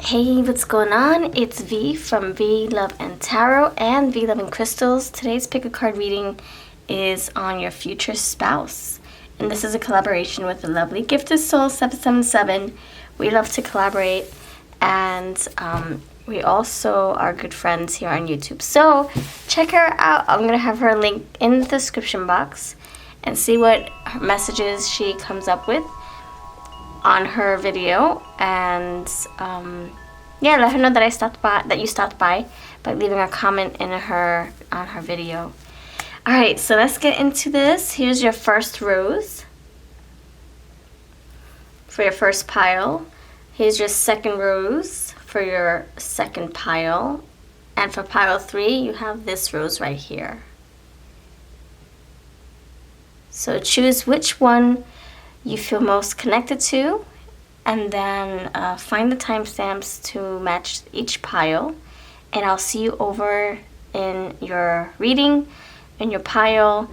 Hey, what's going on? It's V from V Love and Tarot and V Love and Crystals. Today's pick a card reading is on your future spouse. And this is a collaboration with the lovely Gifted Soul 777. We love to collaborate, and we also are good friends here on YouTube. So check her out. I'm going to have her link in the description box and see what messages she comes up with on her video, and yeah, let her know that I stopped by, that you stopped by leaving a comment on her video. All right, so let's get into this. Here's your first rose for your first pile. Here's your second rose for your second pile, and for pile 3 you have this rose right here. So choose which one you feel most connected to, and then find the timestamps to match each pile, and I'll see you over in your reading, in your pile.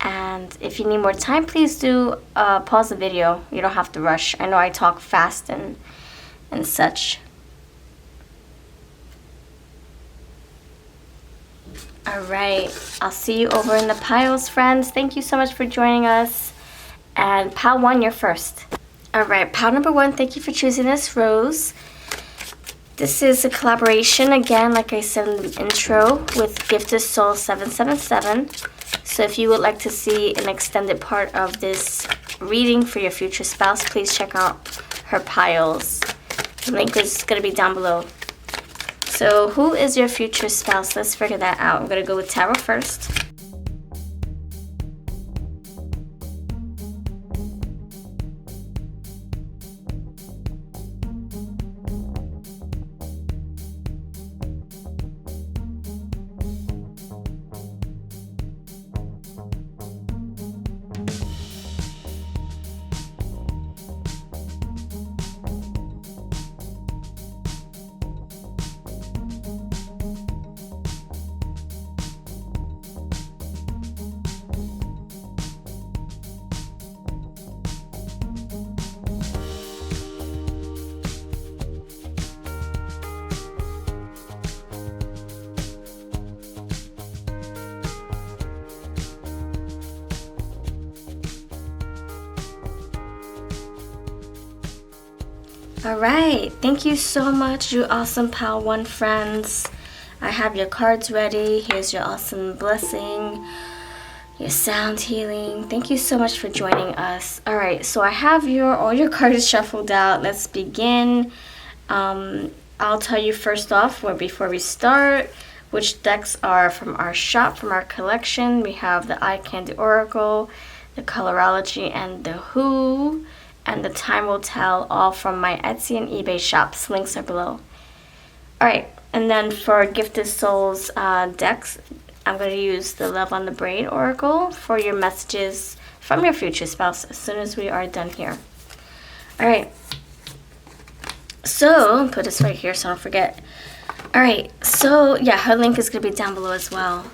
And if you need more time, please do pause the video. You don't have to rush. I know I talk fast and such. All right, I'll see you over in the piles, friends. Thank you so much for joining us. And pile 1, you're first. All right, pile number 1, thank you for choosing this rose. This is a collaboration, again, like I said in the intro, with Gifted Soul 777. So if you would like to see an extended part of this reading for your future spouse, please check out her piles. The link is going to be down below. So who is your future spouse? Let's figure that out. I'm going to go with tarot first. All right, thank you so much, you awesome pile 1 friends. I have your cards ready. Here's your awesome blessing, your sound healing. Thank you so much for joining us. All right, so I have all your cards shuffled out. Let's begin. I'll tell you first off, before we start, which decks are from our shop, from our collection. We have the Eye Candy Oracle, the Colorology, and the Who. And the Time Will Tell, all from my Etsy and eBay shops. Links are below. Alright, and then for Gifted Souls decks, I'm going to use the Love on the Braid Oracle for your messages from your future spouse as soon as we are done here. Alright, so put this right here so I don't forget. Alright, so yeah, her link is going to be down below as well.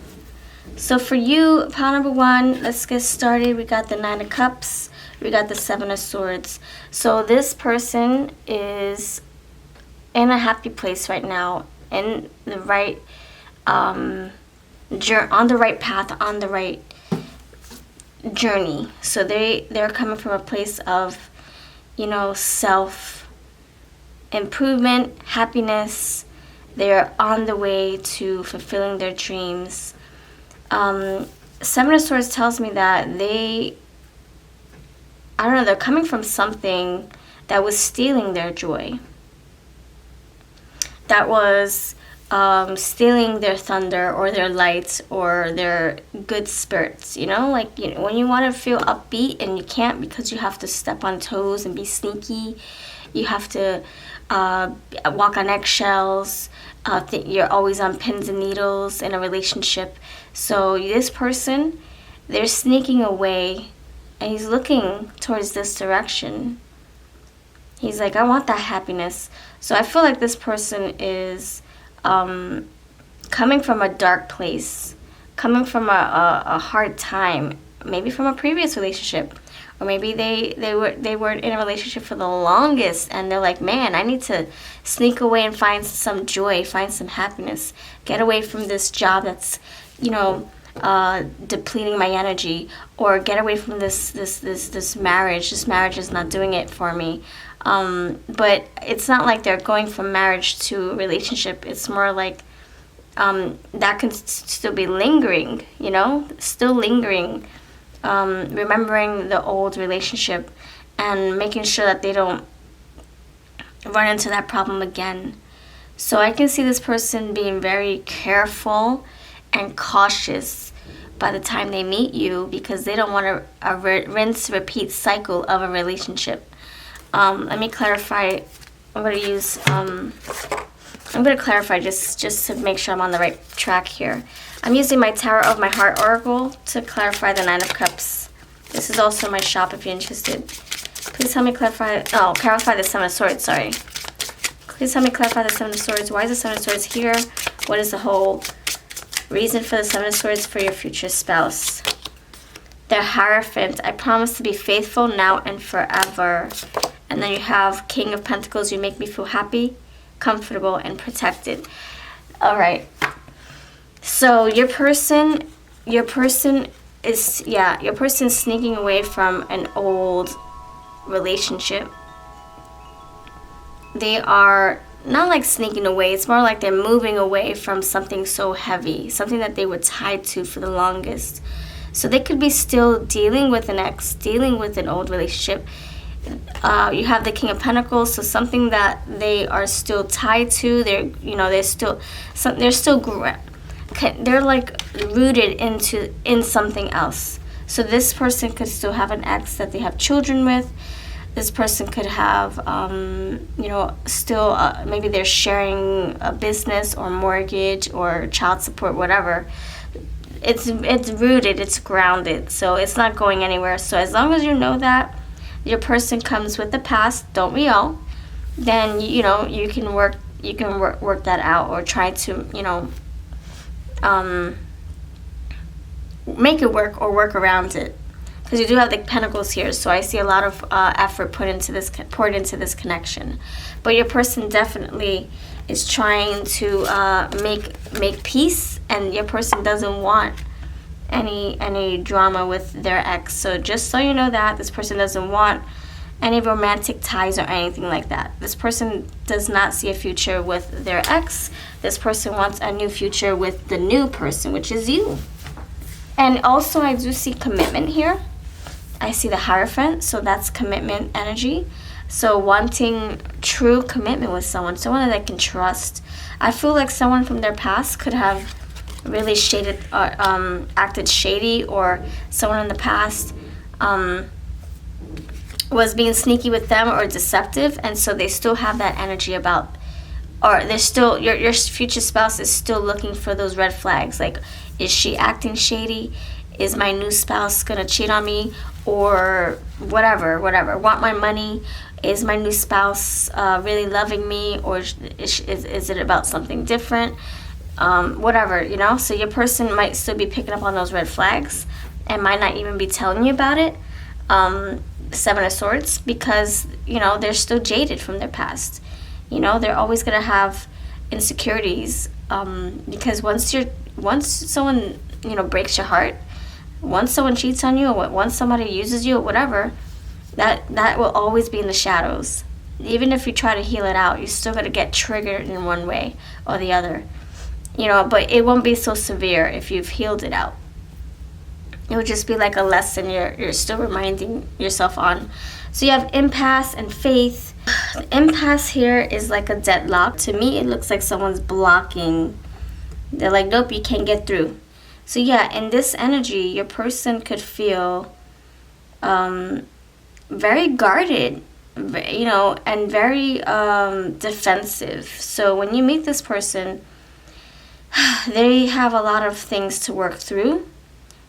So for you, pile number 1, let's get started. We got the 9 of Cups. We got the 7 of Swords. So this person is in a happy place right now, in the right, on the right path, on the right journey. So they're coming from a place of, you know, self-improvement, happiness. They're on the way to fulfilling their dreams. 7 of Swords tells me that they're coming from something that was stealing their joy. That was stealing their thunder or their light or their good spirits, you know? Like, you know, when you want to feel upbeat and you can't because you have to step on toes and be sneaky. You have to walk on eggshells. You're always on pins and needles in a relationship. So this person, they're sneaking away. And he's looking towards this direction. He's like, I want that happiness. So I feel like this person is coming from a dark place, coming from a hard time, maybe from a previous relationship, Or maybe they were in a relationship for the longest, and they're like, man, I need to sneak away and find some joy, find some happiness, get away from this job that's, depleting my energy, or get away from this marriage. This marriage is not doing it for me. But it's not like they're going from marriage to a relationship. It's more like that can still be lingering, still lingering, remembering the old relationship and making sure that they don't run into that problem again. So I can see this person being very careful and cautious by the time they meet you, because they don't want a rinse repeat cycle of a relationship. Let me clarify. I'm going to clarify just to make sure I'm on the right track here. I'm using my Tarot of My Heart Oracle to clarify the Nine of Cups. This is also my shop if you're interested. Please help me clarify the Seven of Swords, sorry. Please help me clarify the Seven of Swords. Why is the Seven of Swords here? What is the whole reason for the Seven of Swords for your future spouse? The Hierophant. I promise to be faithful now and forever. And then you have King of Pentacles. You make me feel happy, comfortable, and protected. All right. So your person is sneaking away from an old relationship. They are not like sneaking away. It's more like they're moving away from something so heavy, something that they were tied to for the longest. So they could be still dealing with an ex, dealing with an old relationship. You have the King of Pentacles, so something that they are still tied to. They're like rooted in something else. So this person could still have an ex that they have children with. This person could have, maybe they're sharing a business or mortgage or child support, whatever. It's rooted, it's grounded, so it's not going anywhere. So as long as you know that your person comes with the past, don't we all? Then you can work that out, or try to make it work or work around it. Because you do have the Pentacles here, so I see a lot of effort poured into this connection. But your person definitely is trying to make peace, and your person doesn't want any drama with their ex. So just so you know that this person doesn't want any romantic ties or anything like that. This person does not see a future with their ex. This person wants a new future with the new person, which is you. And also I do see commitment here. I see the Hierophant, so that's commitment energy. So wanting true commitment with someone that they can trust. I feel like someone from their past could have really acted shady, or someone in the past was being sneaky with them or deceptive, and so they still have that energy about, or they're still, your future spouse is still looking for those red flags. Like, is she acting shady? Is my new spouse gonna cheat on me? Or whatever. Want my money? Is my new spouse really loving me? Or is it about something different? Whatever, So your person might still be picking up on those red flags and might not even be telling you about it. Seven of Swords, because, they're still jaded from their past. They're always going to have insecurities, because once someone, breaks your heart, once someone cheats on you, or once somebody uses you or whatever, that will always be in the shadows. Even if you try to heal it out, you're still going to get triggered in one way or the other. But it won't be so severe if you've healed it out. It would just be like a lesson you're still reminding yourself on. So you have impasse and faith. The impasse here is like a deadlock. To me, it looks like someone's blocking. They're like, nope, you can't get through. So yeah, in this energy, your person could feel very guarded, and very defensive. So when you meet this person, they have a lot of things to work through,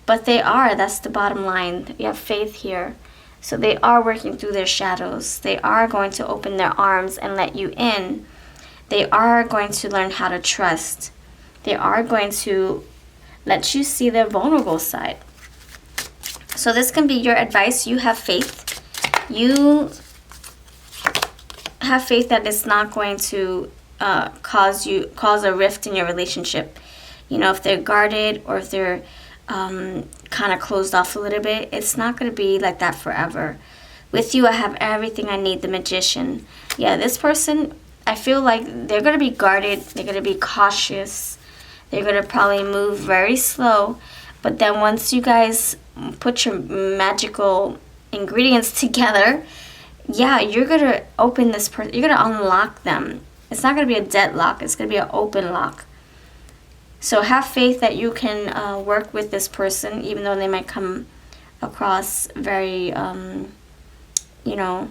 but that's the bottom line. You have faith here. So they are working through their shadows. They are going to open their arms and let you in. They are going to learn how to trust. They are going to let you see their vulnerable side. So this can be your advice. You have faith. You have faith that it's not going to cause a rift in your relationship. You know, if they're guarded or if they're kind of closed off a little bit, it's not going to be like that forever. With you, I have everything I need, the Magician. Yeah, this person, I feel like they're going to be guarded. They're going to be cautious. They're going to probably move very slow. But then once you guys put your magical ingredients together, yeah, you're going to open this person. You're going to unlock them. It's not going to be a deadlock. It's going to be an open lock. So have faith that you can work with this person, even though they might come across very, you know,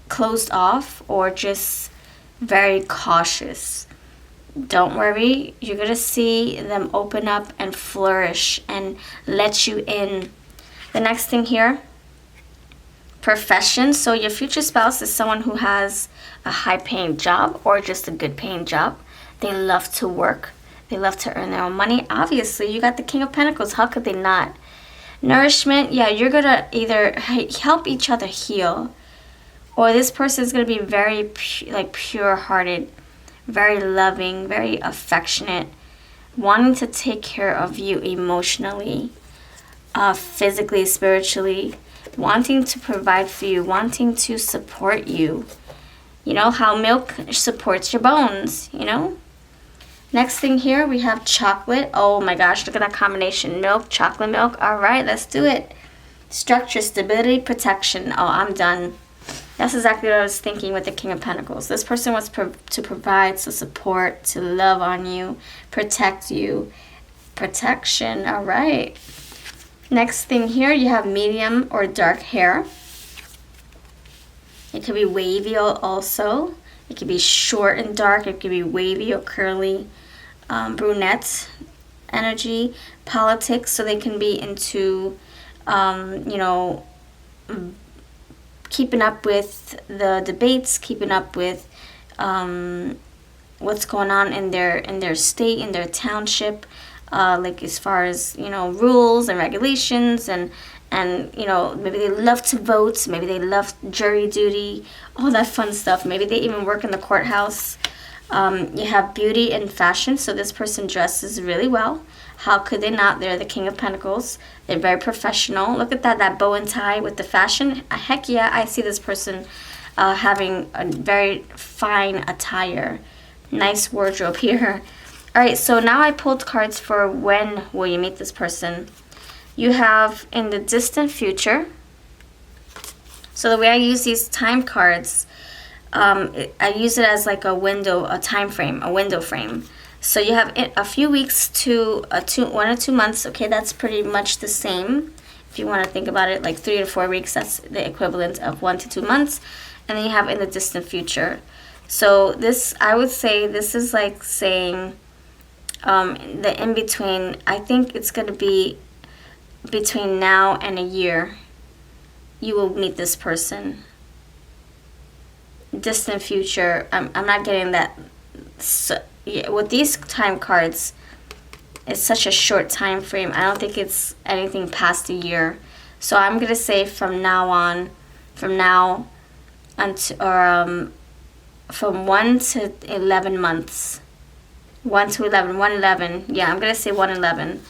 closed off or just very cautious. Don't worry. You're going to see them open up and flourish and let you in. The next thing here, profession. So your future spouse is someone who has a high-paying job or just a good-paying job. They love to work. They love to earn their own money. Obviously, you got the King of Pentacles. How could they not? Nourishment, yeah, you're going to either help each other heal, or this person is going to be very pure-hearted, very loving, very affectionate, wanting to take care of you emotionally, physically, spiritually, wanting to provide for you, wanting to support you. You know how milk supports your bones, you know? Next thing here, we have chocolate. Oh my gosh, look at that combination. Milk, chocolate milk. All right, let's do it. Structure, stability, protection. Oh, I'm done. That's exactly what I was thinking with the King of Pentacles. This person wants to provide, to support, to love on you, protect you. Protection, all right. Next thing here, you have medium or dark hair. It could be wavy also. It could be short and dark. It could be wavy or curly. Brunette energy. Politics, so they can be into, you know, keeping up with the debates, keeping up with what's going on in their state, in their township, like as far as, you know, rules and regulations, and you know, maybe they love to vote, maybe they love jury duty, all that fun stuff. Maybe they even work in the courthouse. You have beauty and fashion, so this person dresses really well. How could they not? They're the King of Pentacles. They're very professional. Look at that bow and tie with the fashion. Heck yeah, I see this person having a very fine attire. Nice wardrobe here. All right, so now I pulled cards for when will you meet this person. You have in the distant future. So the way I use these time cards, I use it as like a window, a time frame, a window frame. So you have a few weeks to 1 or 2 months. Okay, that's pretty much the same. If you want to think about it, like 3 to 4 weeks, that's the equivalent of 1 to 2 months. And then you have in the distant future. So this, I would say, this is like saying the in between. I think it's going to be between now and a year. You will meet this person. Distant future. I'm not getting that. So, yeah, with these time cards, it's such a short time frame. I don't think it's anything past a year. So I'm gonna say from now until, or from 1 to 11 months. 1 to 11, 111. Yeah, I'm gonna say 111.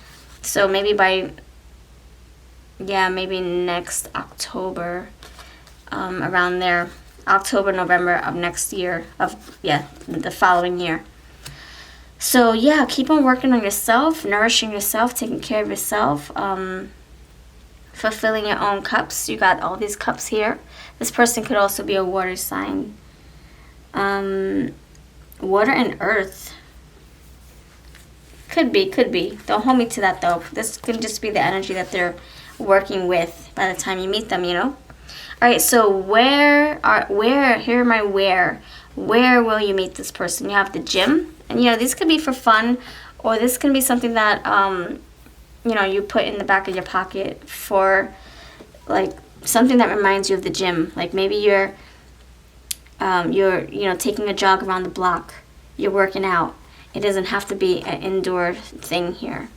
So maybe by, yeah, maybe next October, around there. October, November of next year, the following year. So yeah, keep on working on yourself, nourishing yourself, taking care of yourself, fulfilling your own cups. You got all these cups here. This person could also be a water sign. Water and earth. Could be. Don't hold me to that though. This can just be the energy that they're working with by the time you meet them, you know? Alright, so where will you meet this person? You have the gym. And, you know, this could be for fun, or this can be something that, you know, you put in the back of your pocket for, like, something that reminds you of the gym. Like, maybe you're you know, taking a jog around the block. You're working out. It doesn't have to be an indoor thing here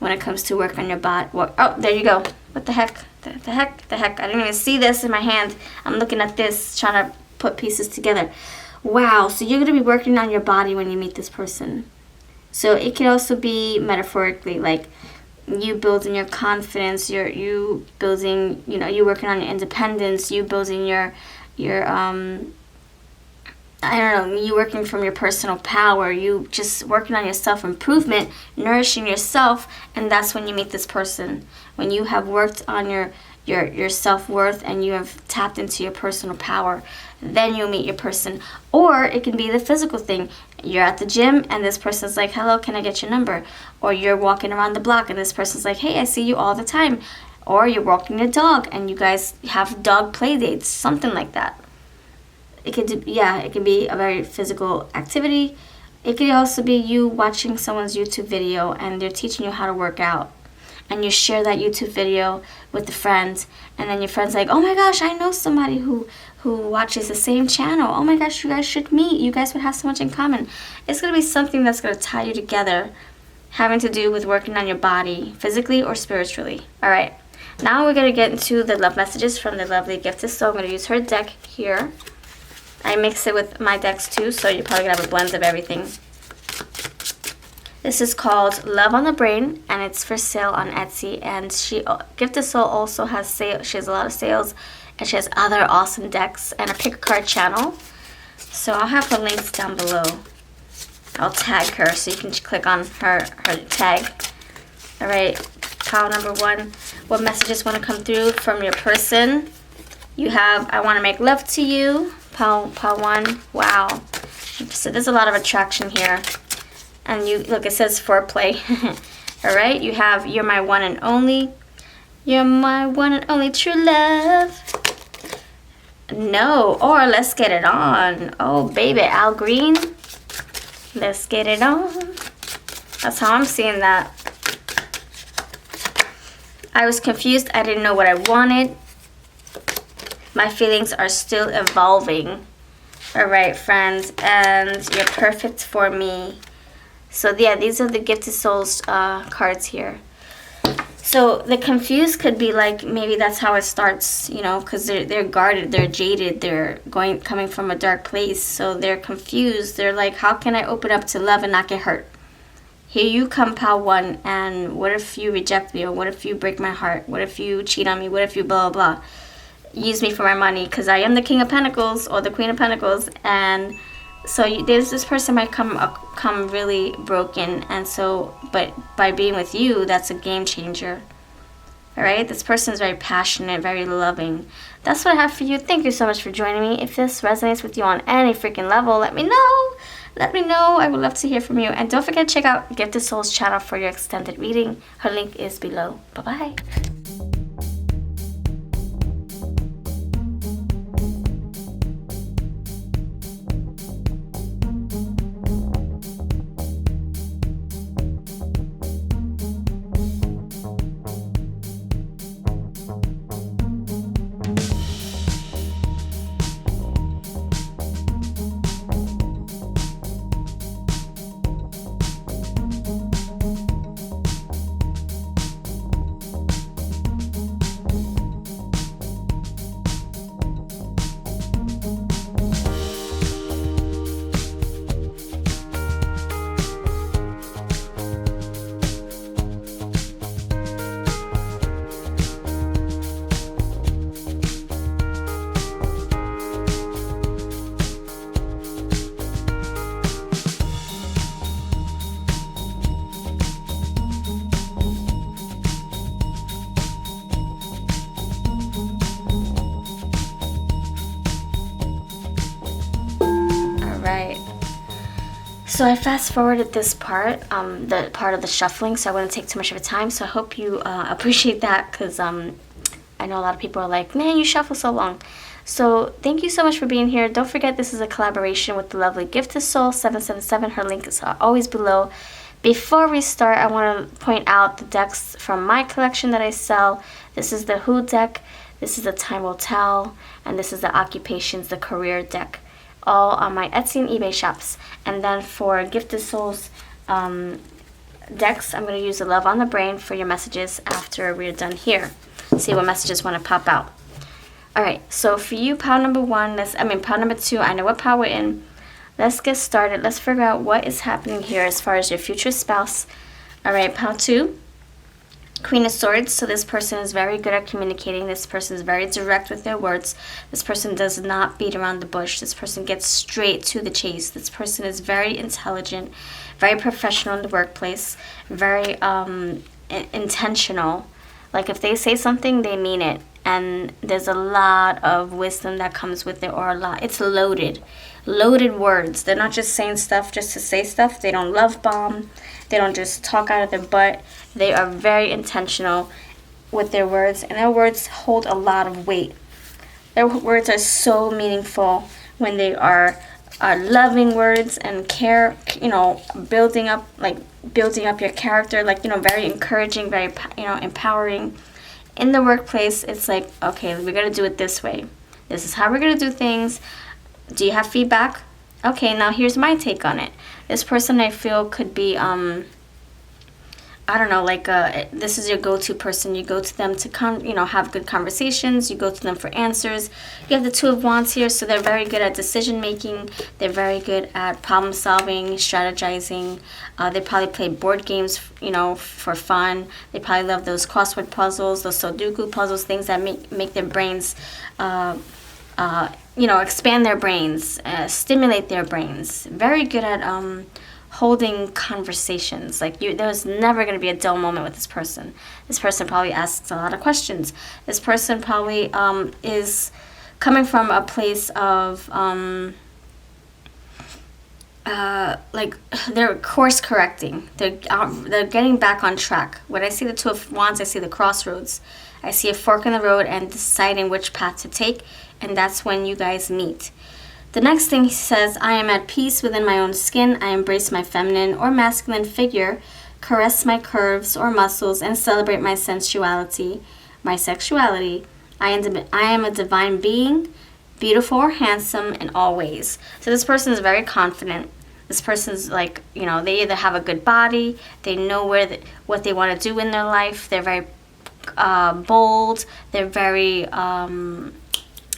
when it comes to work on your body. Oh, there you go. What the heck? The heck, I didn't even see this in my hand. I'm looking at this, trying to put pieces together. Wow, so you're going to be working on your body when you meet this person. So it can also be metaphorically, like you building your confidence, you building, you know, you working on your independence, you building your I don't know, you working from your personal power, you just working on your self-improvement, nourishing yourself, and that's when you meet this person. When you have worked on your self-worth and you have tapped into your personal power, then you'll meet your person. Or it can be the physical thing. You're at the gym and this person's like, hello, can I get your number? Or you're walking around the block and this person's like, hey, I see you all the time. Or you're walking your dog and you guys have dog play dates, something like that. It could be a very physical activity. It could also be you watching someone's YouTube video and they're teaching you how to work out. And you share that YouTube video with the friends, and then your friend's like, oh my gosh, I know somebody who watches the same channel. Oh my gosh, you guys should meet. You guys would have so much in common. It's going to be something that's going to tie you together, having to do with working on your body, physically or spiritually. All right. Now we're going to get into the love messages from the lovely giftess. So I'm going to use her deck here. I mix it with my decks too, so you're probably going to have a blend of everything. This is called Love on the Brain, and it's for sale on Etsy. And Gift of Soul also has sale. She has a lot of sales, and she has other awesome decks and a pick a card channel. So I'll have her links down below. I'll tag her so you can click on her tag. All right, pile number 1. What messages want to come through from your person? You have, I want to make love to you. Pile 1. Wow. So there's a lot of attraction here. And you look, it says foreplay. All right. You have, you're my one and only. You're my one and only true love. No. Or let's get it on. Oh, baby. Al Green. Let's get it on. That's how I'm seeing that. I was confused. I didn't know what I wanted. My feelings are still evolving. All right, friends, and you're perfect for me. So yeah, these are the Gifted Souls cards here. So the confused could be like, maybe that's how it starts, you know, because they're guarded, they're jaded, they're coming from a dark place, so they're confused. They're like, how can I open up to love and not get hurt? Here you come, pal 1, and what if you reject me, or what if you break my heart? What if you cheat on me? What if you blah blah blah? Use me for my money, because I am the King of Pentacles or the Queen of Pentacles, and so there's this person might come really broken, and so, but by being with you, that's a game changer. All right, this person is very passionate, very loving. That's what I have for you. Thank you so much for joining me. If this resonates with you on any freaking level, let me know. Let me know. I would love to hear from you. And don't forget to check out Gifted Souls channel for your extended reading. Her link is below. Bye-bye. So I fast forwarded this part, the part of the shuffling, so I wouldn't take too much of a time. So I hope you appreciate that, because I know a lot of people are like, man, you shuffle so long. So thank you so much for being here. Don't forget, this is a collaboration with the lovely Gifted Soul 777. Her link is always below. Before we start, I want to point out the decks from my collection that I sell. This is the Who deck, this is the Time Will Tell, and this is the Occupations, the Career deck. All on my Etsy and eBay shops. And then for Gifted Souls decks, I'm going to use the Love on the Brain for your messages after we're done here. See what messages want to pop out. All right, so for you, pile number 1, pile number 2, I know what pile we're in. Let's get started. Let's figure out what is happening here as far as your future spouse. All right, pile 2, Queen of Swords. So this person is very good at communicating. This person is very direct with their words. This person does not beat around the bush. This person gets straight to the chase. This person is very intelligent, very professional in the workplace, very intentional. Like if they say something, they mean it. And there's a lot of wisdom that comes with it, or a lot. It's loaded words. They're not just saying stuff just to say stuff. They don't love bomb. They don't just talk out of their butt. They are very intentional with their words, and their words hold a lot of weight. Their words are so meaningful when they are loving words and care, building up your character, very encouraging, very, empowering. In the workplace, it's like, okay, we're going to do it this way. This is how we're going to do things. Do you have feedback? Okay, now here's my take on it. This person, I feel, could be, this is your go-to person. You go to them to have good conversations. You go to them for answers. You have the Two of Wands here, so they're very good at decision making. They're very good at problem solving, strategizing. They probably play board games, for fun. They probably love those crossword puzzles, those Sudoku puzzles, things that make their brains, expand their brains, stimulate their brains. Very good at holding conversations. There's never going to be a dull moment with this person. This person probably asks a lot of questions. This person probably is coming from a place of they're course correcting. They're getting back on track. When I see the Two of Wands, I see the crossroads. I see a fork in the road and deciding which path to take, and that's when you guys meet. The next thing he says, I am at peace within my own skin. I embrace my feminine or masculine figure, caress my curves or muscles, and celebrate my sensuality, my sexuality. I am a divine being, beautiful or handsome in all ways. So this person is very confident. This person's they either have a good body, they know what they want to do in their life. They're very bold. They're very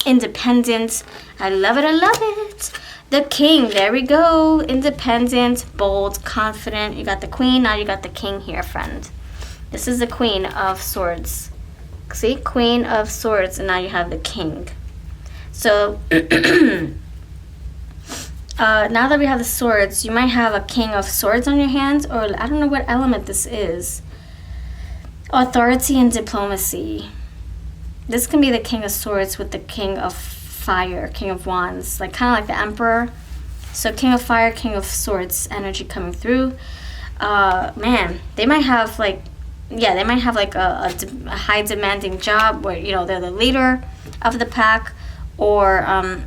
independent. I love it. The King, there we go. Independent, bold, confident. You got the Queen, now you got the King here, friend. This is the Queen of Swords. See, Queen of Swords, and now you have the King. So, now that we have the swords, you might have a King of Swords on your hands, or I don't know what element this is. Authority and diplomacy. This can be the King of Swords with the King of Fire, King of Wands, kind of like the Emperor. So King of Fire, King of Swords energy coming through. They might have a high demanding job where they're the leader of the pack, or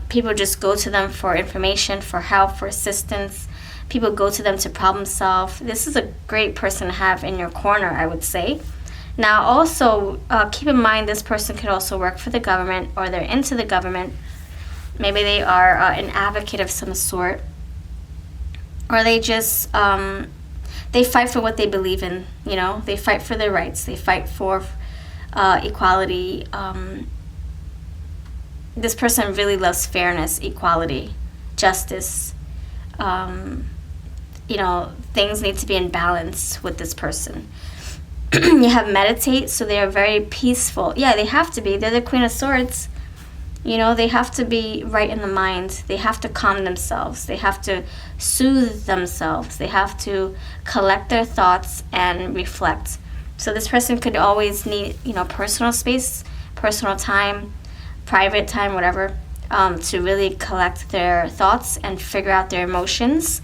people just go to them for information, for help, for assistance. People go to them to problem solve. This is a great person to have in your corner, I would say. Now, also, keep in mind this person could also work for the government, or they're into the government. Maybe they are an advocate of some sort, or they just they fight for what they believe in. They fight for their rights. They fight for equality. This person really loves fairness, equality, justice. Things need to be in balance with this person. You have meditate, so they are very peaceful. Yeah, they have to be. They're the Queen of Swords. They have to be right in the mind. They have to calm themselves. They have to soothe themselves. They have to collect their thoughts and reflect. So this person could always need, personal space, personal time, private time, whatever, to really collect their thoughts and figure out their emotions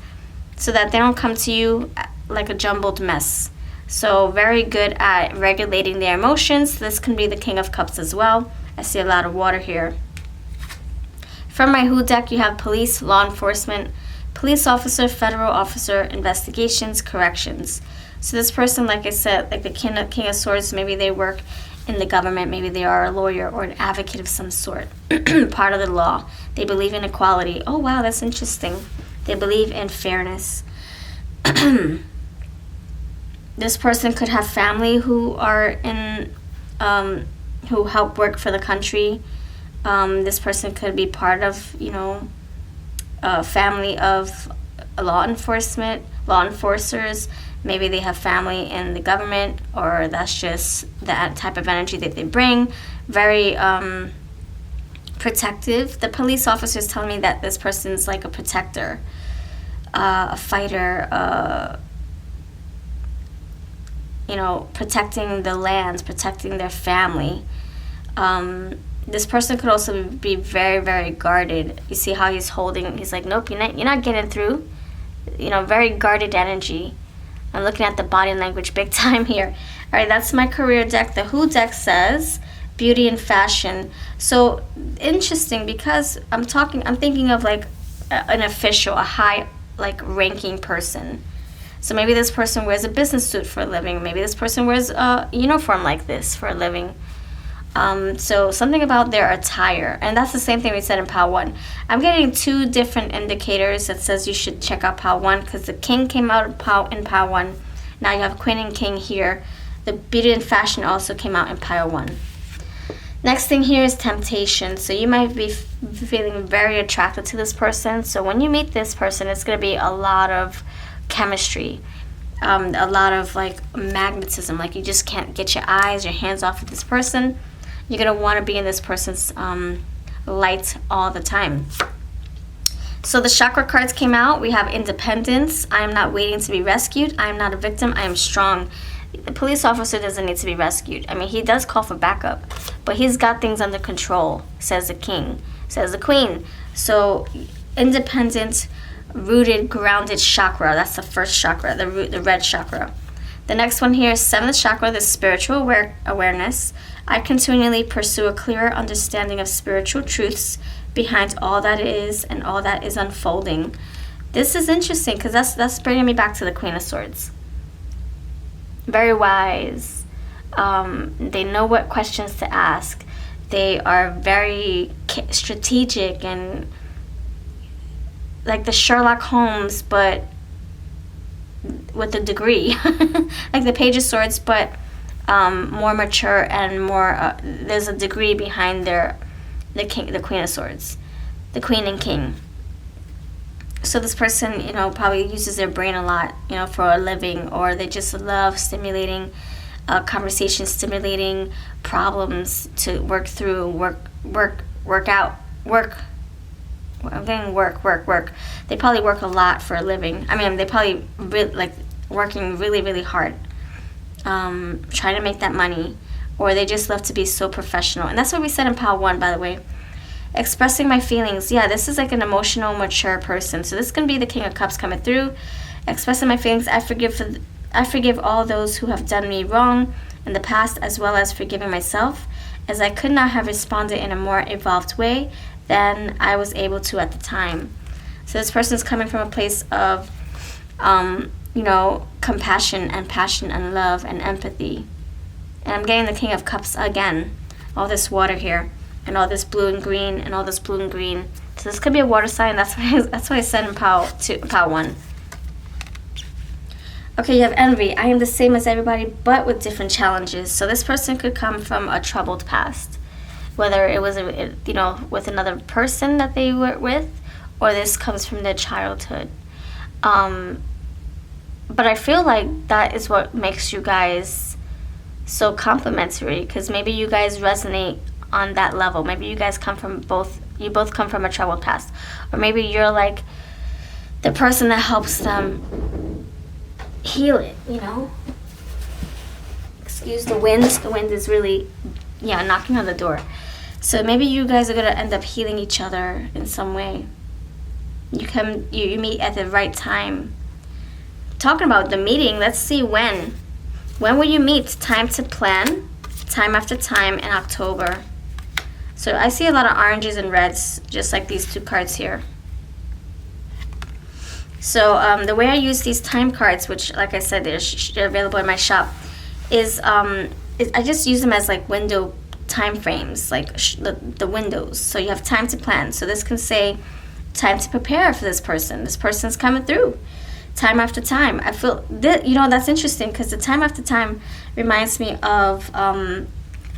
so that they don't come to you like a jumbled mess. So very good at regulating their emotions. This can be the King of Cups as well. I see a lot of water here. From my Who deck, you have police, law enforcement, police officer, federal officer, investigations, corrections. So this person, like I said, like the King of Swords, maybe they work in the government, maybe they are a lawyer or an advocate of some sort, part of the law. They believe in equality. Oh, wow, that's interesting. They believe in fairness. This person could have family who are in, who help work for the country. This person could be part of, a family of law enforcers. Maybe they have family in the government, or that's just that type of energy that they bring. Very protective. The police officers tell me that this person's like a protector, a fighter, protecting the lands, protecting their family. This person could also be very, very guarded. You see how he's like, nope, you're not getting through. Very guarded energy. I'm looking at the body language big time here. All right, that's my career deck. The Who deck says beauty and fashion. So interesting, because I'm thinking of like an official, a high like ranking person. So maybe this person wears a business suit for a living. Maybe this person wears a uniform like this for a living. So something about their attire, and that's the same thing we said in Pile 1. I'm getting 2 different indicators that says you should check out Pile 1, because the King came out in Pile 1. Now you have Queen and King here. The beauty and fashion also came out in Pile 1. Next thing here is temptation. So you might be feeling very attracted to this person. So when you meet this person, it's going to be a lot of chemistry, a lot of like magnetism. Like you just can't get your hands off of this person. You're going to want to be in this person's light all the time. So the chakra cards came out. We have independence. I am not waiting to be rescued. I am not a victim. I am strong. The police officer doesn't need to be rescued. I mean, he does call for backup, but he's got things under control, says the King, says the Queen. So independent, rooted, grounded chakra. That's the first chakra, the red chakra. The next one here is 7th chakra, the spiritual awareness. I continually pursue a clearer understanding of spiritual truths behind all that is and all that is unfolding. This is interesting, because that's bringing me back to the Queen of Swords. Very wise. They know what questions to ask. They are very strategic and like the Sherlock Holmes, but with a degree. Like the Page of Swords, but more mature and more there's a degree behind the Queen of Swords, the Queen and King. So this person, probably uses their brain a lot, for a living, or they just love stimulating conversations, stimulating problems to work through, work out. They probably work a lot for a living. I mean, they probably working really, really hard, trying to make that money, or they just love to be so professional. And that's what we said in Pile 1, by the way. Expressing my feelings. Yeah, this is like an emotional, mature person. So this is going to be the King of Cups coming through. Expressing my feelings. I forgive all those who have done me wrong in the past, as well as forgiving myself, as I could not have responded in a more evolved way than I was able to at the time. So this person is coming from a place of, compassion and passion and love and empathy. And I'm getting the King of Cups again. All this water here, and all this blue and green, and all this blue and green. So this could be a water sign. That's what I said in Pile 1. Okay, you have envy. I am the same as everybody, but with different challenges. So this person could come from a troubled past, whether it was with another person that they were with, or this comes from their childhood. But I feel like that is what makes you guys so complimentary, because maybe you guys resonate on that level. Maybe you guys both come from a troubled past, or maybe you're like the person that helps them heal it. Excuse the wind. The wind is really knocking on the door. So maybe you guys are going to end up healing each other in some way. You meet at the right time. Talking about the meeting, let's see when. When will you meet? Time to plan. Time after time in October. So I see a lot of oranges and reds, just like these 2 cards here. So the way I use these time cards, which, like I said, they're available in my shop, is I just use them as like window time frames, like the windows. So you have time to plan. So this can say time to prepare for this person. This person's coming through. Time after time. I feel that, that's interesting, because the time after time reminds me of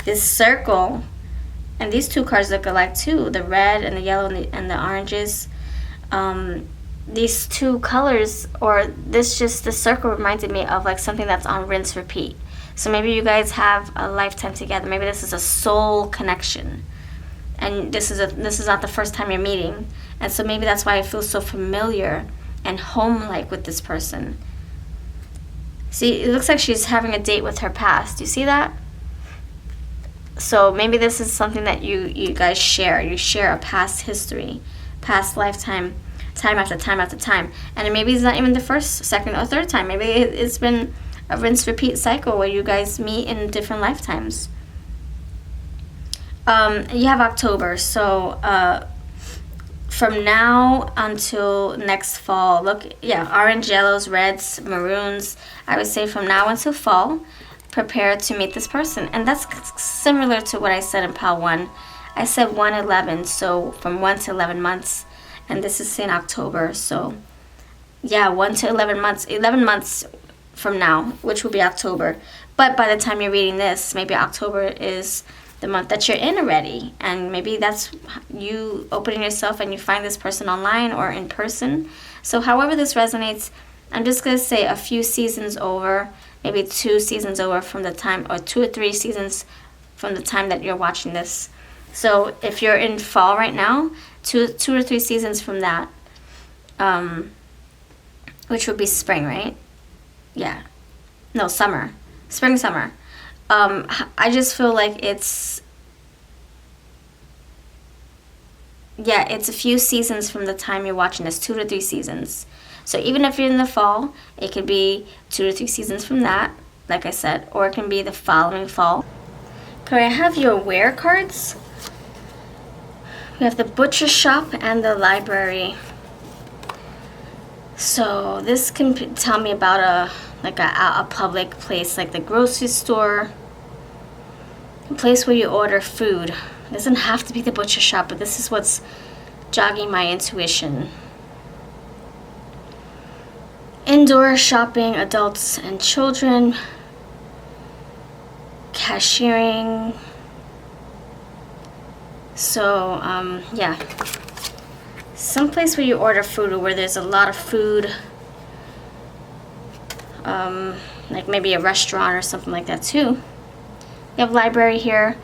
this circle, and these two cards look alike too, the red and the yellow and the oranges. These two colors, or the circle reminded me of like something that's on rinse repeat. So maybe you guys have a lifetime together. Maybe this is a soul connection, and this is not the first time you're meeting, and so maybe that's why I feel so familiar and home-like with this person. See, it looks like she's having a date with her past. Do you see that? So maybe this is something that you guys share. You share a past history, past lifetime, time after time after time. And maybe it's not even the first, second, or third time. Maybe it's been a rinse-repeat cycle where you guys meet in different lifetimes. You have October, so from now until next fall, look, yeah, orange, yellows, reds, maroons. I would say from now until fall, prepare to meet this person. And that's similar to what I said in Pile 1. I said 1-11, so from 1 to 11 months. And this is in October, so yeah, 1 to 11 months. 11 months from now, which will be October. But by the time you're reading this, maybe October is the month that you're in already, and maybe that's you opening yourself and you find this person online or in person. So however this resonates, I'm just going to say a few seasons over, maybe 2 seasons over from the time, or 2 or 3 seasons from the time that you're watching this. So if you're in fall right now, 2 or 3 seasons from that, which would be spring, right? Yeah. No, summer. Spring, summer. I just feel like it's a few seasons from the time you're watching this, 2 to 3 seasons. So even if you're in the fall, it could be 2 to 3 seasons from that, like I said, or it can be the following fall. Okay, I have your where cards. We have the butcher shop and the library. So this can tell me about a public place, like the grocery store, a place where you order food. It doesn't have to be the butcher shop, but this is what's jogging my intuition. Indoor shopping, adults and children, cashiering. So, yeah. Someplace where you order food, or where there's a lot of food. Like maybe a restaurant or something like that too. You have library here.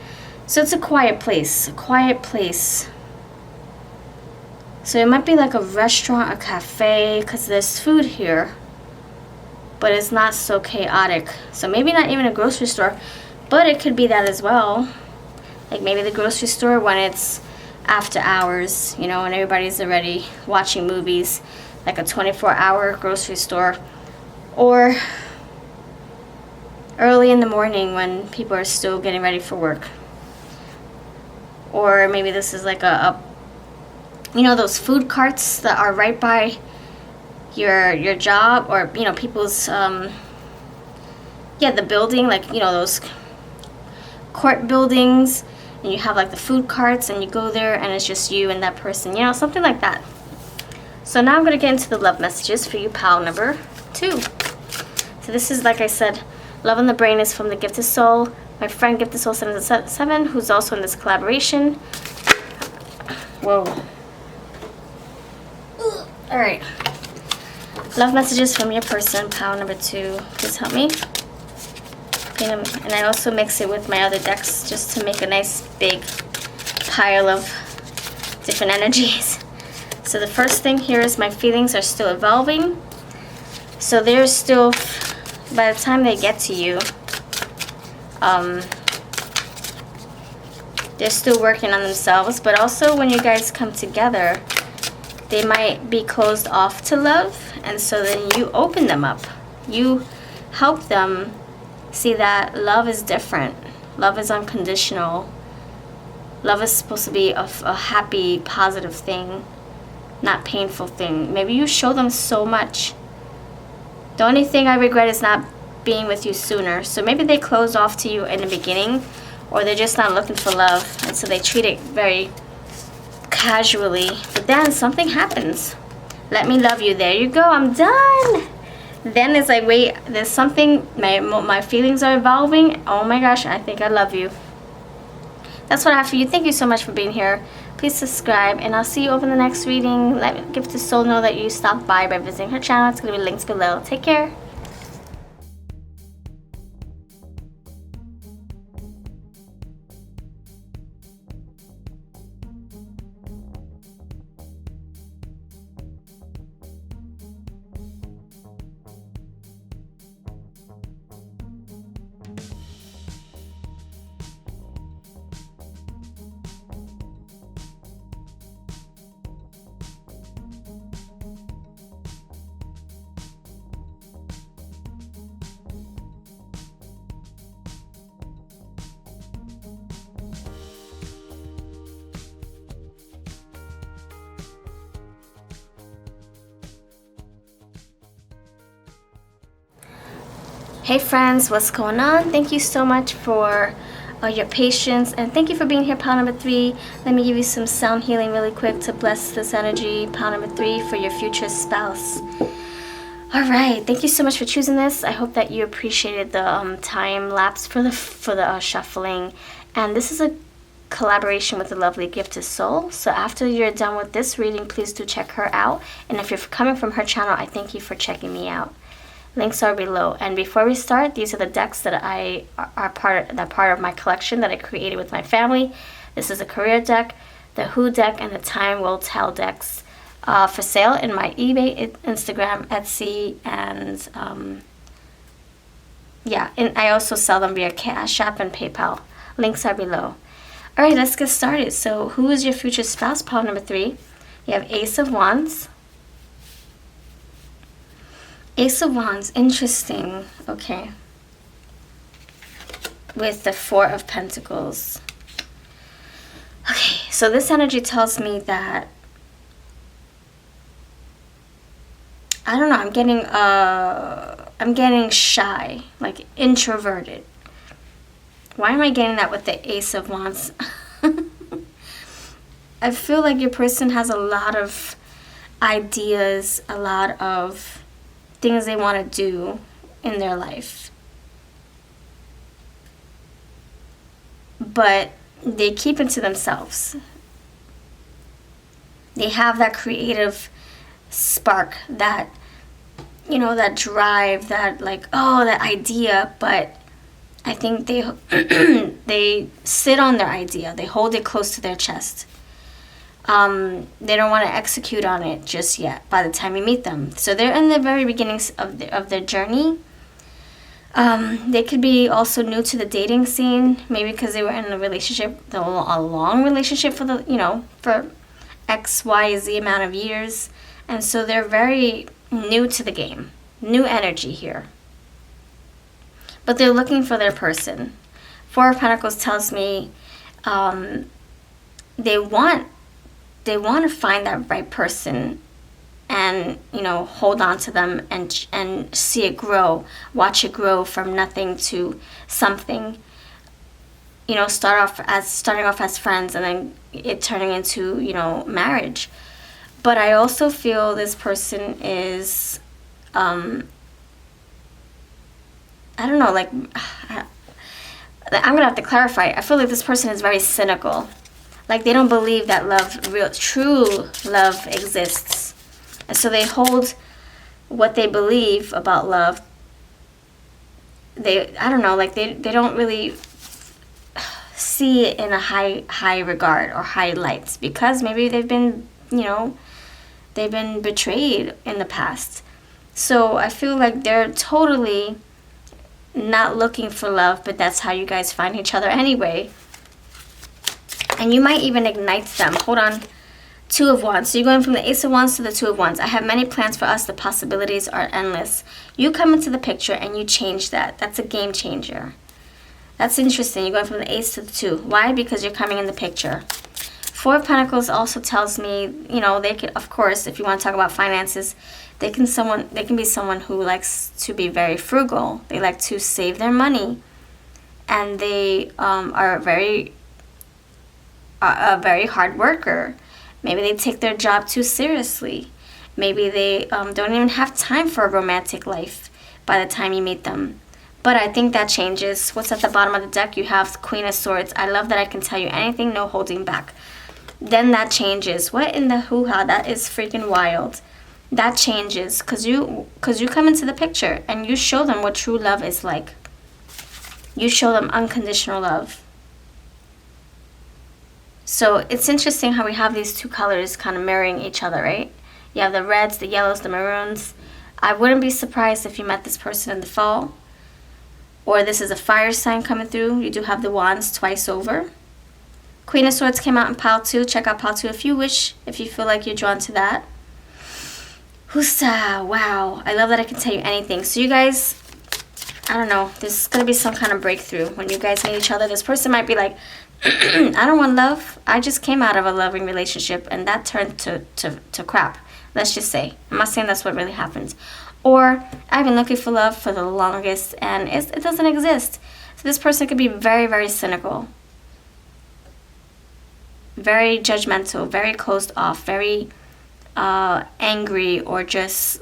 So it's a quiet place. So it might be like a restaurant, a cafe, because there's food here. But it's not so chaotic. So maybe not even a grocery store, but it could be that as well. Like maybe the grocery store when it's after hours, you know, and everybody's already watching movies, like a 24-hour grocery store. Or early in the morning when people are still getting ready for work. Or maybe this is like a you know, those food carts that are right by your job, or, you know, people's, the building, like, you know, those court buildings, and you have like the food carts, and you go there and it's just you and that person, you know, something like that. So now I'm going to get into the love messages for you, pal number 2. So this is, like I said, Love on the Brain is from the Gifted Soul, my friend Gifted Soul 777, who's also in this collaboration. Whoa. Alright. Love messages from your person, pal number 2. Please help me. And I also mix it with my other decks just to make a nice big pile of different energies. So the first thing here is my feelings are still evolving. So they're still, by the time they get to you, they're still working on themselves. But also when you guys come together, they might be closed off to love. And so then you open them up. You help them see that love is different. Love is unconditional. Love is supposed to be a happy, positive thing, not painful thing. Maybe you show them so much. The only thing I regret is not being with you sooner. So maybe they closed off to you in the beginning, or they're just not looking for love, and so they treat it very casually. But then something happens. Let me love you. There you go. I'm done. Then it's like, wait, there's something. My feelings are evolving. Oh my gosh, I think I love you. That's what I have for you. Thank you so much for being here. Please subscribe, and I'll see you over in the next reading. Give the soul know that you stopped by visiting her channel. It's going to be links below. Take care. Hey friends, what's going on? Thank you so much for your patience, and thank you for being here, pile number 3. Let me give you some sound healing really quick to bless this energy, pile number 3, for your future spouse. Alright, thank you so much for choosing this. I hope that you appreciated the time lapse for the shuffling. And this is a collaboration with the lovely Gifted Soul. So after you're done with this reading, please do check her out. And if you're coming from her channel, I thank you for checking me out. Links are below. And before we start, these are the decks that are part of my collection that I created with my family. This is a career deck, the Who deck, and the Time Will Tell decks, for sale in my eBay, Instagram, Etsy, and and I also sell them via Cash App and PayPal. Links are below. All right, let's get started. So, who is your future spouse? Pile number 3. You have Ace of Wands. Ace of Wands, interesting. Okay. With the Four of Pentacles. Okay, so this energy tells me that, I don't know, I'm getting shy, like introverted. Why am I getting that with the Ace of Wands? I feel like your person has a lot of ideas, a lot of things they want to do in their life, but they keep it to themselves. They have that creative spark, that, you know, that drive, that like, oh, that idea, but I think they they sit on their idea. They hold it close to their chest. They don't want to execute on it just yet by the time you meet them. So they're in the very beginnings of their journey. They could be also new to the dating scene, maybe because they were in a relationship, a long relationship for X, Y, Z amount of years. And so they're very new to the game. New energy here. But they're looking for their person. Four of Pentacles tells me they want to find that right person and, hold on to them and see it grow, watch it grow from nothing to something. Starting off as friends and then it turning into, marriage. But I also feel this person is, I don't know, like, I'm going to have to clarify. I feel like this person is very cynical. Like, they don't believe that true love exists. And so they hold what they believe about love. They don't really see it in a high regard or high lights because maybe they've been betrayed in the past. So I feel like they're totally not looking for love, but that's how you guys find each other anyway. And you might even ignite them. Hold on. Two of Wands. So you're going from the Ace of Wands to the Two of Wands. I have many plans for us. The possibilities are endless. You come into the picture and you change that. That's a game changer. That's interesting. You're going from the Ace to the Two. Why? Because you're coming in the picture. Four of Pentacles also tells me, they could, of course, if you want to talk about finances, they can be someone who likes to be very frugal. They like to save their money, and they are a very hard worker. Maybe they take their job too seriously. Maybe they don't even have time for a romantic life by the time you meet them. But I think that changes. What's at the bottom of the deck? You have Queen of Swords. I love that I can tell you anything, no holding back. Then that changes. What in the hoo-ha? That is freaking wild. That changes because you come into the picture and you show them what true love is like. You show them unconditional love. So it's interesting how we have these two colors kind of mirroring each other, right? You have the reds, the yellows, the maroons. I wouldn't be surprised if you met this person in the fall. Or this is a fire sign coming through. You do have the wands twice over. Queen of Swords came out in pile 2. Check out pile 2 if you wish, if you feel like you're drawn to that. Husa, wow. I love that I can tell you anything. So you guys, I don't know, there's going to be some kind of breakthrough when you guys meet each other. This person might be like, I don't want love. I just came out of a loving relationship and that turned to crap. Let's just say. I'm not saying that's what really happens. Or I've been looking for love for the longest and it doesn't exist. So this person could be very, very cynical. Very judgmental, very closed off, very angry, or just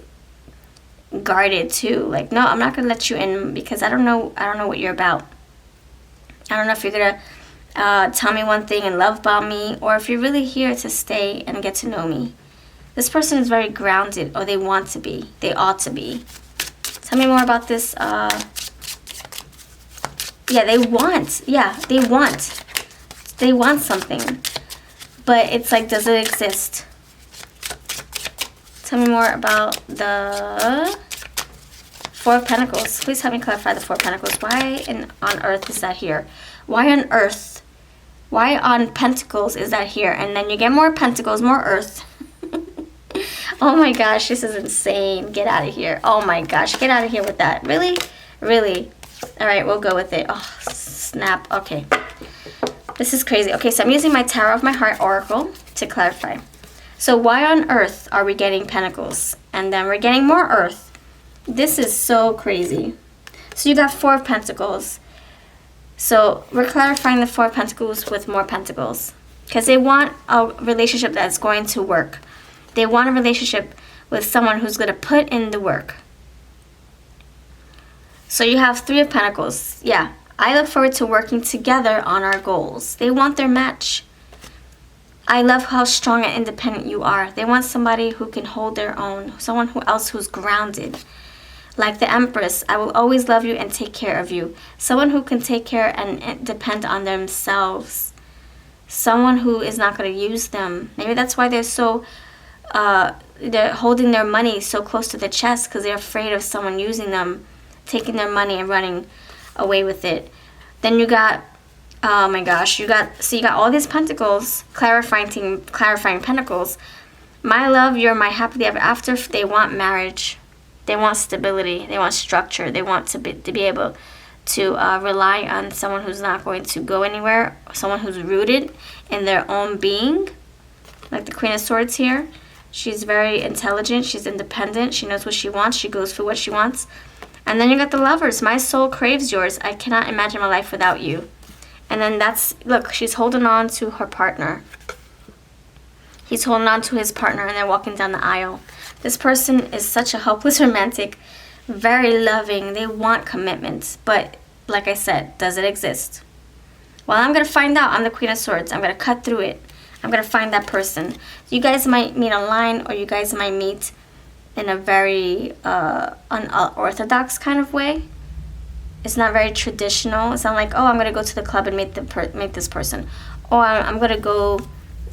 guarded too. Like, no, I'm not gonna let you in because I don't know what you're about. I don't know if you're gonna tell me one thing and love bomb me, or if you're really here to stay and get to know me. This person is very grounded, or they want to be. They ought to be. Tell me more about this. Yeah, they want. Yeah, they want. They want something. But it's like, does it exist? Tell me more about the Four of Pentacles. Please help me clarify the Four of Pentacles. Why on earth is that here? Why on earth? Why on Pentacles is that here? And then you get more Pentacles, more earth. Oh my gosh, this is insane. Get out of here. Oh my gosh, get out of here with that. Really? Really? All right, we'll go with it. Oh, snap. Okay. This is crazy. Okay, so I'm using my Tower of My Heart Oracle to clarify. So why on earth are we getting Pentacles? And then we're getting more earth. This is so crazy. So you got Four of Pentacles. So we're clarifying the Four of Pentacles with more Pentacles. Because they want a relationship that's going to work. They want a relationship with someone who's going to put in the work. So you have Three of Pentacles. Yeah, I look forward to working together on our goals. They want their match. I love how strong and independent you are. They want somebody who can hold their own. Someone who's grounded. Like the Empress, I will always love you and take care of you. Someone who can take care and depend on themselves. Someone who is not going to use them. Maybe that's why they're so... they're holding their money so close to their chest because they're afraid of someone using them, taking their money and running away with it. Then you got, oh my gosh, you got all these Pentacles, clarifying Pentacles. My love, you're my happily ever after. They want marriage. They want stability. They want structure. They want to be able to rely on someone who's not going to go anywhere, someone who's rooted in their own being. Like the Queen of Swords here. She's very intelligent. She's independent. She knows what she wants. She goes for what she wants. And then you got the Lovers. My soul craves yours. I cannot imagine my life without you. And then that's, look, she's holding on to her partner. He's holding on to his partner and they're walking down the aisle. This person is such a hopeless romantic, very loving. They want commitment. But like I said, does it exist? Well, I'm going to find out. I'm the Queen of Swords. I'm going to cut through it. I'm going to find that person. You guys might meet online, or you guys might meet in a very unorthodox kind of way. It's not very traditional. It's not like, oh, I'm going to go to the club and meet this person. Or I'm going to go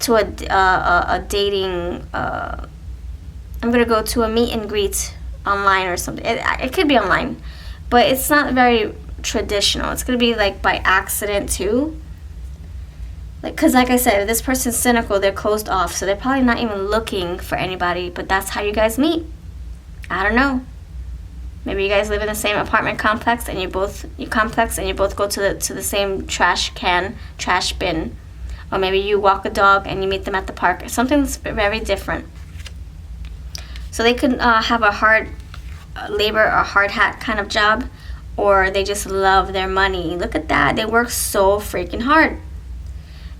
to a dating, I'm going to go to a meet and greet online or something. It could be online, but it's not very traditional. It's going to be like by accident too. Because like I said, if this person's cynical, they're closed off, so they're probably not even looking for anybody, but that's how you guys meet. I don't know. Maybe you guys live in the same apartment complex and you both go to the same trash bin. Or maybe you walk a dog and you meet them at the park. Something that's very different. So they could have a hard labor or hard hat kind of job, or they just love their money. Look at that. They work so freaking hard.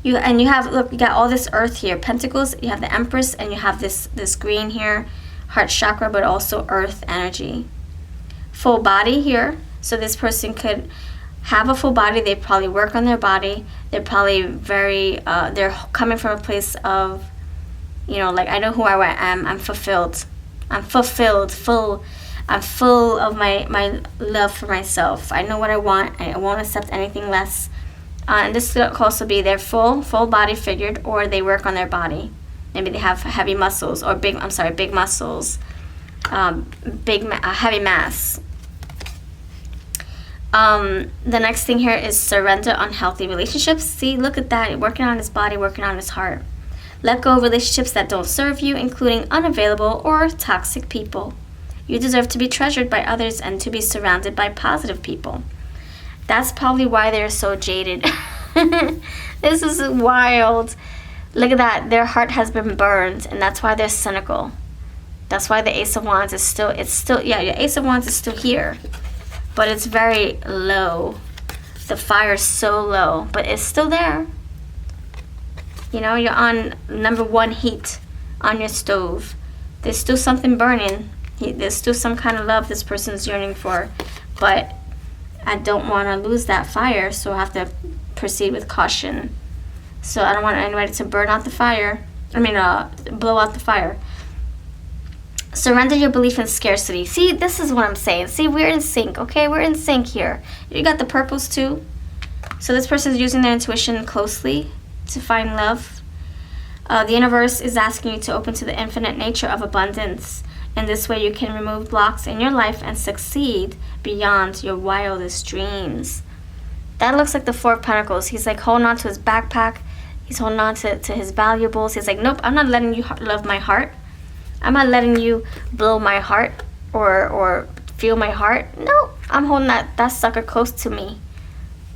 You got all this earth here, Pentacles, you have the Empress, and you have this green here, heart chakra, but also earth energy. Full body here, So this person could have a full body. They probably work on their body. They're probably very, they're coming from a place of, you know, like, I know who I am. I'm fulfilled. I'm fulfilled, full. I'm full of my love for myself. I know what I want. I won't accept anything less. And this could also be their full body figured, or they work on their body. Maybe they have heavy muscles, or big muscles, heavy mass. The next thing here is surrender unhealthy relationships. See, look at that. Working on his body, working on his heart. Let go of relationships that don't serve you, including unavailable or toxic people. You deserve to be treasured by others and to be surrounded by positive people. That's probably why they're so jaded. This is wild. Look at that. Their heart has been burned, and that's why they're cynical. That's why the Ace of Wands is still, your Ace of Wands is still here. But it's very low. The fire is so low, but it's still there. You know, you're on number 1 heat on your stove. There's still something burning. There's still some kind of love this person's yearning for. But I don't want to lose that fire, so I have to proceed with caution. So I don't want anybody to burn out the fire. Blow out the fire. Surrender your belief in scarcity. See, this is what I'm saying. See, we're in sync, okay? We're in sync here. You got the purples too. So this person is using their intuition closely to find love. The universe is asking you to open to the infinite nature of abundance. In this way, you can remove blocks in your life and succeed beyond your wildest dreams. That looks like the 4 of Pentacles. He's like holding on to his backpack. He's holding on to his valuables. He's like, nope, I'm not letting you love my heart. I'm not letting you blow my heart or feel my heart. No, I'm holding that sucker close to me.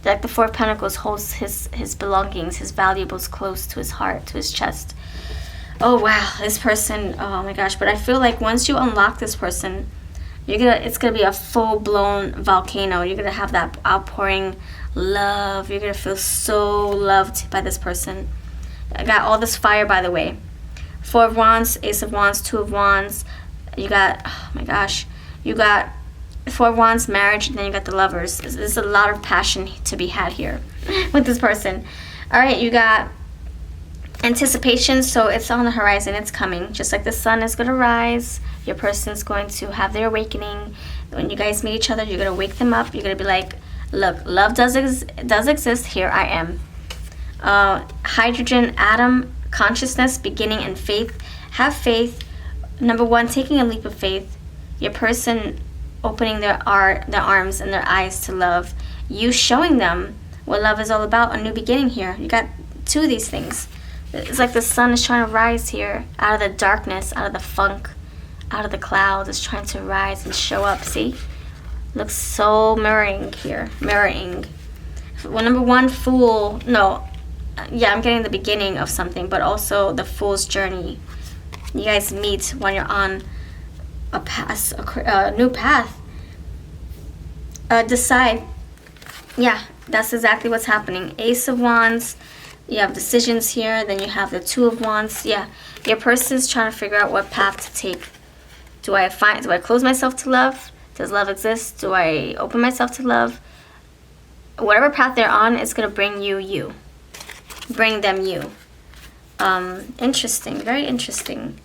Like the 4 of Pentacles holds his belongings, his valuables close to his heart, to his chest. Oh wow, this person, oh my gosh. But I feel like once you unlock this person, it's gonna be a full-blown volcano. You're gonna have that outpouring love. You're gonna feel so loved by this person. I got all this fire, by the way. 4 of Wands, Ace of Wands, 2 of Wands. You got, oh my gosh, you got 4 of Wands, marriage, and then you got the Lovers. There's a lot of passion to be had here with this person. All right, you got anticipation, so it's on the horizon. It's coming. Just like the sun is going to rise, your person's going to have their awakening. When you guys meet each other, you're going to wake them up. You're going to be like, look, love does exist. Here I am. Hydrogen atom, consciousness, beginning, and faith. Have faith. Number 1, taking a leap of faith. Your person opening their arms and their eyes to love. You showing them what love is all about. A new beginning here. You got 2 of these things. It's like the sun is trying to rise here out of the darkness, out of the funk, out of the clouds. It's trying to rise and show up. See? Looks so mirroring here. Mirroring. Well, number 1, Fool. No. Yeah, I'm getting the beginning of something, but also the Fool's journey. You guys meet when you're on a new path. Decide. Yeah, that's exactly what's happening. Ace of Wands. You have decisions here. Then you have the 2 of Wands. Yeah, your person's trying to figure out what path to take. Do I close myself to love? Does love exist? Do I open myself to love? Whatever path they're on, it's going to bring you. Bring them you. Interesting. Very interesting.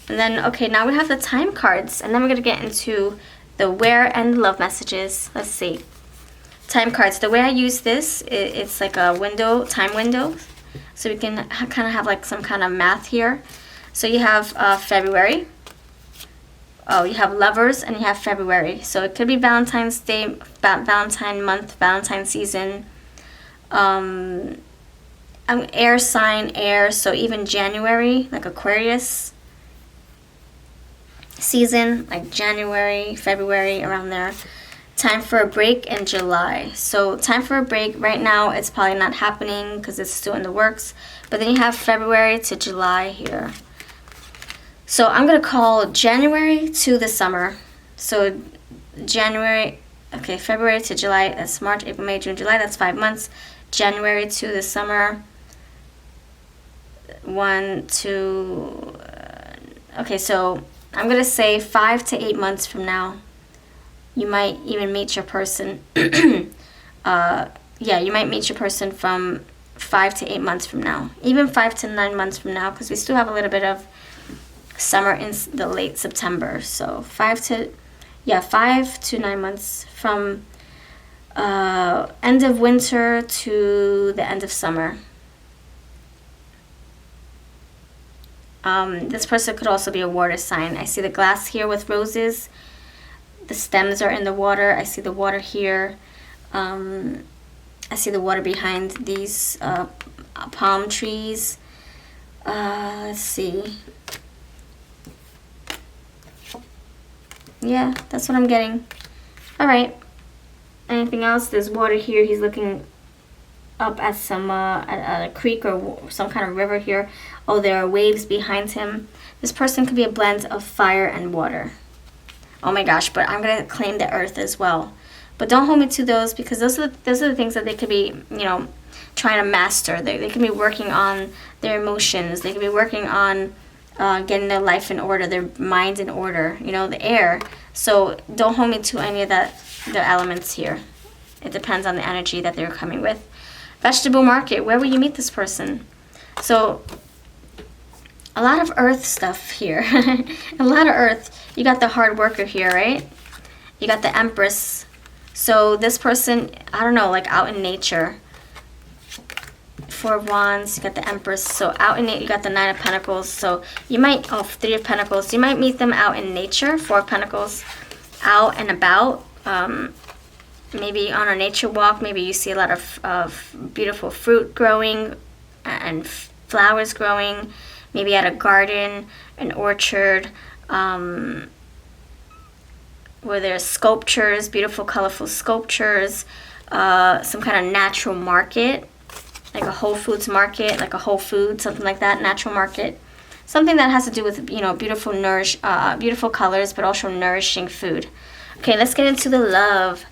And then, okay, now we have the time cards. And then we're going to get into the where and love messages. Let's see. Time cards. The way I use this, it's like a window, time window. So we can kind of have like some kind of math here. So you have February. Oh, you have lovers and you have February. So it could be Valentine's Day, Valentine month, Valentine season. Air sign, air. So even January, like Aquarius season, like January, February, around there. Time for a break in July. So time for a break right now, it's probably not happening because it's still in the works. But then you have February to July here. So I'm going to call January to the summer. So January, okay, February to July, that's March, April, May, June, July, that's 5 months. January to the summer, 1, 2, okay, so I'm going to say 5 to 8 months from now. You might even meet your person. Yeah, you might meet your person from 5 to 8 months from now. Even 5 to 9 months from now, because we still have a little bit of summer in the late September. So 5 to 9 months from end of winter to the end of summer. This person could also be a water sign. I see the glass here with roses. The stems are in the water. I see the water here. I see the water behind these palm trees. Let's see. Yeah, that's what I'm getting. All right. Anything else? There's water here. He's looking up at some at a creek or some kind of river here. Oh, there are waves behind him. This person could be a blend of fire and water. Oh my gosh, but I'm gonna claim the earth as well. But don't hold me to those, because those are the things that they could be, you know, trying to master. They could be working on their emotions. They could be working on getting their life in order, their mind in order. You know, the air. So don't hold me to any of the elements here. It depends on the energy that they're coming with. Vegetable market. Where will you meet this person? So a lot of earth stuff here. A lot of earth. You got the hard worker here, right? You got the Empress. So this person, I don't know, like out in nature. 4 of Wands, you got the Empress. So out in it, you got the 9 of Pentacles. So you might, 3 of Pentacles. You might meet them out in nature. 4 of Pentacles, out and about. Maybe on a nature walk. Maybe you see a lot of beautiful fruit growing and flowers growing. Maybe at a garden, an orchard. Where there's sculptures, beautiful, colorful sculptures, some kind of natural market, like a Whole Foods market, like a Whole Foods, something like that, natural market. Something that has to do with, you know, beautiful colors, but also nourishing food. Okay, let's get into the love.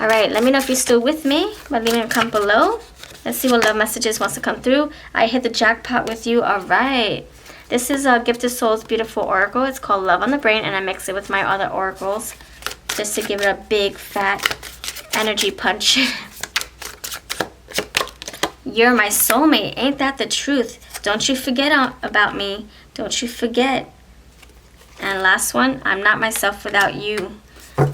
All right, let me know if you're still with me by leaving a comment below. Let's see what love messages wants to come through. I hit the jackpot with you. All right. This is a Gifted Souls Beautiful Oracle. It's called Love on the Brain, and I mix it with my other oracles just to give it a big, fat energy punch. You're my soulmate. Ain't that the truth? Don't you forget about me. Don't you forget. And last one, I'm not myself without you.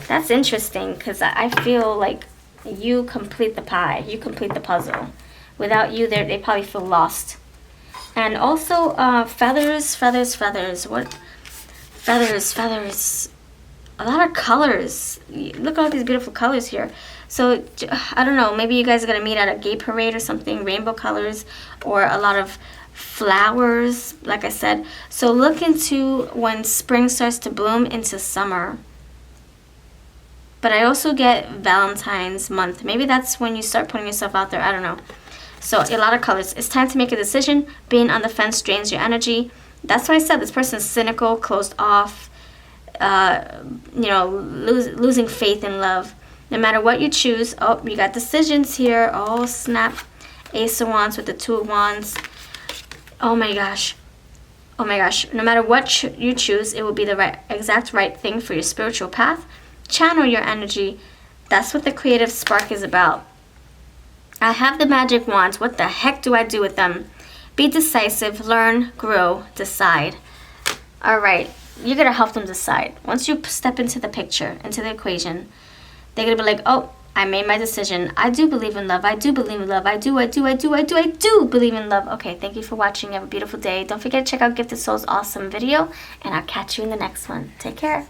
That's interesting, because I feel like you complete the pie. You complete the puzzle. Without you, they probably feel lost. And also, feathers. What? Feathers. A lot of colors. Look at all these beautiful colors here. So, I don't know. Maybe you guys are going to meet at a gay parade or something. Rainbow colors. Or a lot of flowers, like I said. So, look into when spring starts to bloom into summer. But I also get Valentine's month. Maybe that's when you start putting yourself out there. I don't know. So a lot of colors. It's time to make a decision. Being on the fence drains your energy. That's what I said. This person's cynical, closed off, losing faith in love. No matter what you choose. Oh, you got decisions here. Oh, snap. Ace of Wands with the 2 of Wands. Oh my gosh. No matter what you choose, it will be the exact right thing for your spiritual path. Channel your energy. That's what the creative spark is about. I have the magic wands. What the heck do I do with them? Be decisive, learn, grow, decide. All right, you're going to help them decide. Once you step into the picture, into the equation, they're going to be like, oh, I made my decision. I do believe in love. I do believe in love. I do believe in love. Okay, thank you for watching. Have a beautiful day. Don't forget to check out Gifted Souls' awesome video, and I'll catch you in the next one. Take care.